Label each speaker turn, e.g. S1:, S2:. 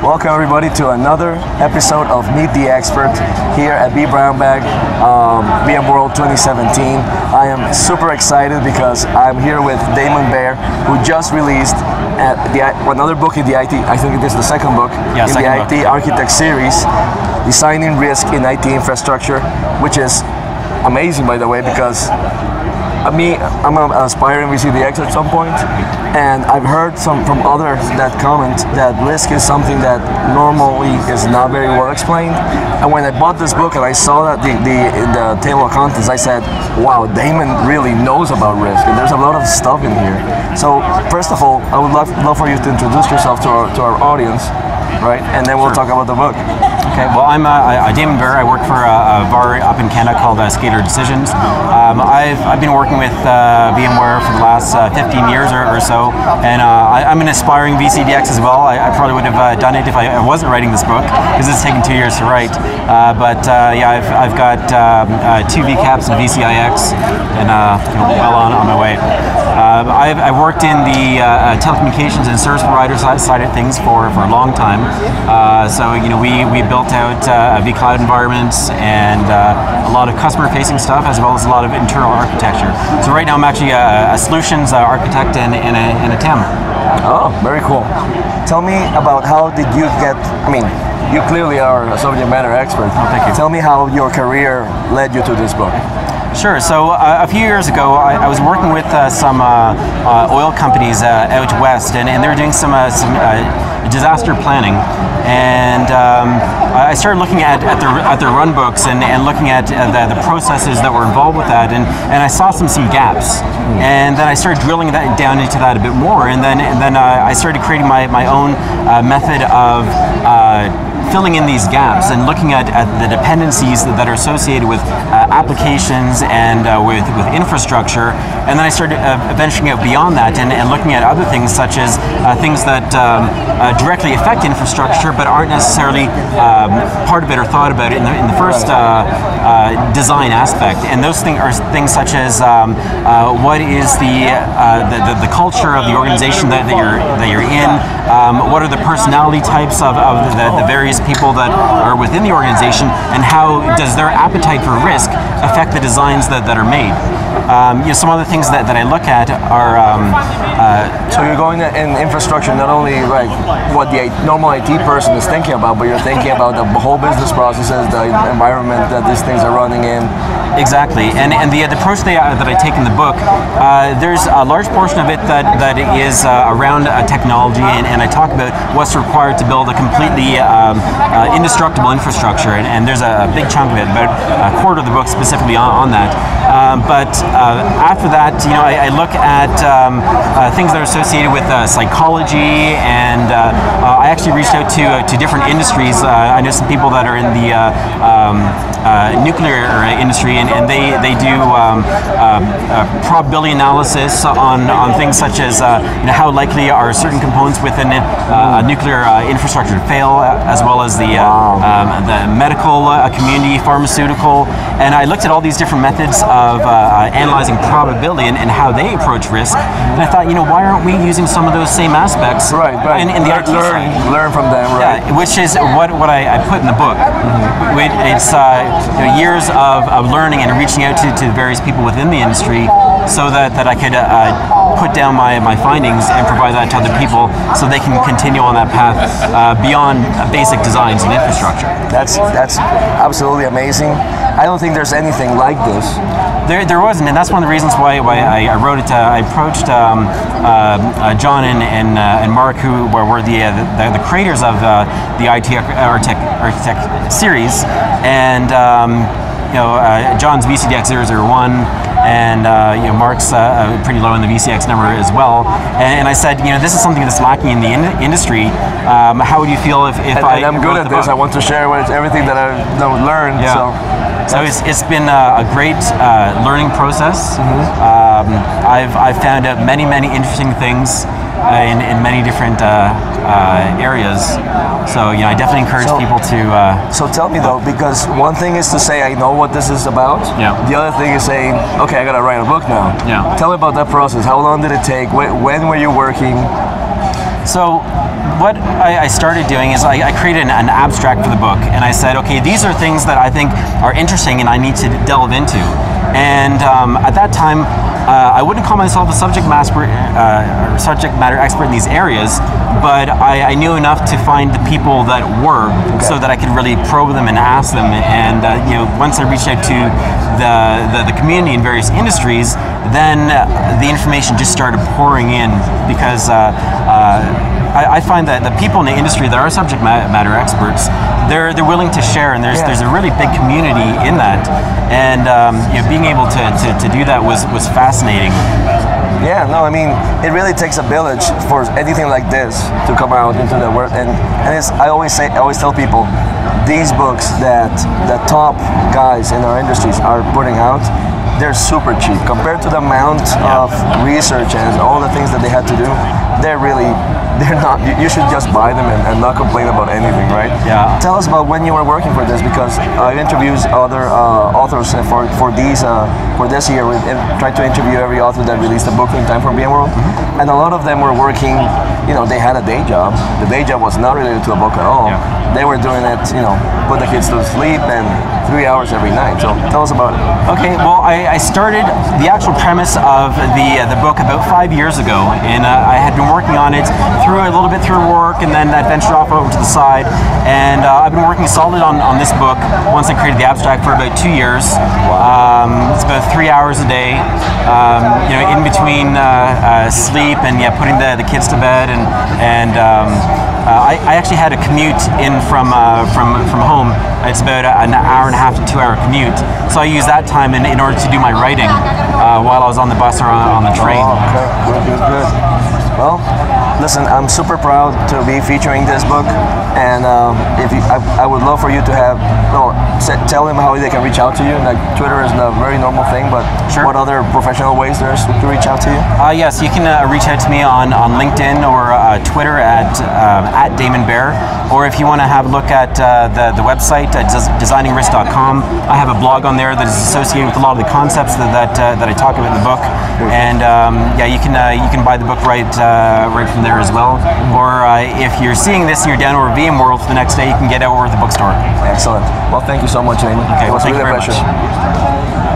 S1: Welcome everybody to another episode of Meet the Expert here at vBrownBag VMworld 2017. I am super excited because I'm here with Daemon Behr, who just released another book in the IT, I think it is the second book, in the IT Architect series, Designing Risk in IT Infrastructure, which is amazing, by the way, because I'm an aspiring VCDX at some point, and I've heard from others that comment that risk is something that normally is not very well explained. And when I bought this book and I saw that the table of contents, I said, wow, Daemon really knows about risk, and there's a lot of stuff in here. So first of all, I would love for you to introduce yourself to our audience, right? And then we'll talk about the book.
S2: Okay, well, I'm Daemon Behr. I work for a VAR up in Canada called Skater Decisions. I've been working with VMware for the last 15 years or so, and I'm an aspiring VCDX as well. I probably would have done it if I wasn't writing this book, because it's taken 2 years to write. Yeah, I've got 2 VCAPs and VCIX, and well on my way. I've worked in the telecommunications and service provider side of things for a long time. So we built out vCloud environments and a lot of customer-facing stuff, as well as a lot of internal architecture. So right now I'm actually a solutions architect and a TAM.
S1: Oh, very cool. Tell me about how did you get, you clearly are a subject matter expert.
S2: Oh, thank you.
S1: Tell me how your career led you to this book.
S2: Sure. So a few years ago, I was working with some oil companies out west, and they were doing some disaster planning. And I started looking at their run books and looking at the processes that were involved with that, and I saw some gaps. And then I started drilling down into that a bit more, and then I started creating my own method of filling in these gaps and looking at the dependencies that are associated with applications and with infrastructure. And then I started venturing out beyond that and looking at other things, such as things that directly affect infrastructure but aren't necessarily part of it or thought about it in the first design aspect. And those things are things such as what is the culture of the organization that you're in, what are the personality types of the various people that are within the organization, and how does their appetite for risk affect the designs that are made. Some other things that I look at are...
S1: so you're going in infrastructure, not only like what the normal IT person is thinking about, but you're thinking about the whole business processes, the environment that these things are running in.
S2: Exactly, and the approach that I take in the book, there's a large portion of it that is around technology, and I talk about what's required to build a completely indestructible infrastructure, and there's a big chunk of it, about a quarter of the book specifically on that. But after that, I look at things that are associated with psychology, and I actually reached out to different industries. I know some people that are in the nuclear industry, and they do probability analysis on things such as how likely are certain components within a nuclear infrastructure to fail, as well as the medical community, pharmaceutical, and I looked at all these different methods of analyzing probability and how they approach risk, and I thought, why aren't we using some of those same aspects in the IT side?
S1: Learn from them, right?
S2: Yeah, which is what I put in the book. It's years of learning and reaching out to various people within the industry, so that I could put down my findings and provide that to other people, so they can continue on that path beyond basic designs and infrastructure.
S1: That's absolutely amazing. I don't think there's anything like this.
S2: There wasn't, and that's one of the reasons why I wrote it. I approached John and Mark, who were the creators of the IT Architect series, and John's VCDX 001, and Mark's pretty low in the VCX number as well. And I said, this is something that's lacking in the industry. How would you feel if I?
S1: And I'm good at this. I want to share everything that I've learned.
S2: Yeah. So it's been a great learning process. I've found out many interesting things in many different areas. So I definitely encourage people to.
S1: So tell me though, because one thing is to say I know what this is about.
S2: Yeah.
S1: The other thing is saying, okay, I gotta write a book now.
S2: Yeah.
S1: Tell me about that process. How long did it take? When were you working?
S2: So what I started doing is I created an abstract for the book, and I said, okay, these are things that I think are interesting and I need to delve into. And at that time, I wouldn't call myself a subject matter expert in these areas, but I knew enough to find the people that were, so that I could really probe them and ask them. And once I reached out to the community in various industries, then the information just started pouring in, because I find that the people in the industry that are subject matter experts, they're willing to share, and there's a really big community in that, and being able to do that was fascinating.
S1: Yeah, no, I mean, it really takes a village for anything like this to come out into the world, and it's, I always tell people, these books that the top guys in our industries are putting out, they're super cheap compared to the amount of research and all the things that they had to do. They're not. You should just buy them and not complain about anything, right?
S2: Yeah.
S1: Tell us about when you were working for this, because I interviewed other authors for this year. We tried to interview every author that released a book in time for VMworld, and a lot of them were working. They had a day job. The day job was not related to a book at all.
S2: Yeah.
S1: They were doing it, put the kids to sleep and 3 hours every night. So tell us about it.
S2: Okay, well, I started the actual premise of the book about 5 years ago, and I had been working on it through a little bit through work, and then I ventured off over to the side, and I've been working solid on this book once I created the abstract for about 2 years. It's about 3 hours a day, in between sleep and putting the kids to bed, and I actually had a commute in from home. It's about an hour and a half to 2 hour commute, so I used that time in order to do my writing while I was on the bus or on the train.
S1: Oh, okay. Good. Well, listen, I'm super proud to be featuring this book, and I would love for you to tell them how they can reach out to you. Like, Twitter is a very normal thing, but
S2: sure.
S1: What other professional ways there's to reach out to you?
S2: Yes, you can reach out to me on LinkedIn or Twitter at Daemon Behr, or if you want to have a look at the website designingrich.com, I have a blog on there that is associated with a lot of the concepts that I talk about in the book, and you can buy the book right from there as well. Or if you're seeing this and you're down over VMworld for the next day, you can get it over at the bookstore.
S1: Excellent. Well, thank you so much, Daemon.
S2: Okay,
S1: It was
S2: thank
S1: really
S2: you
S1: a
S2: very
S1: pleasure.
S2: much.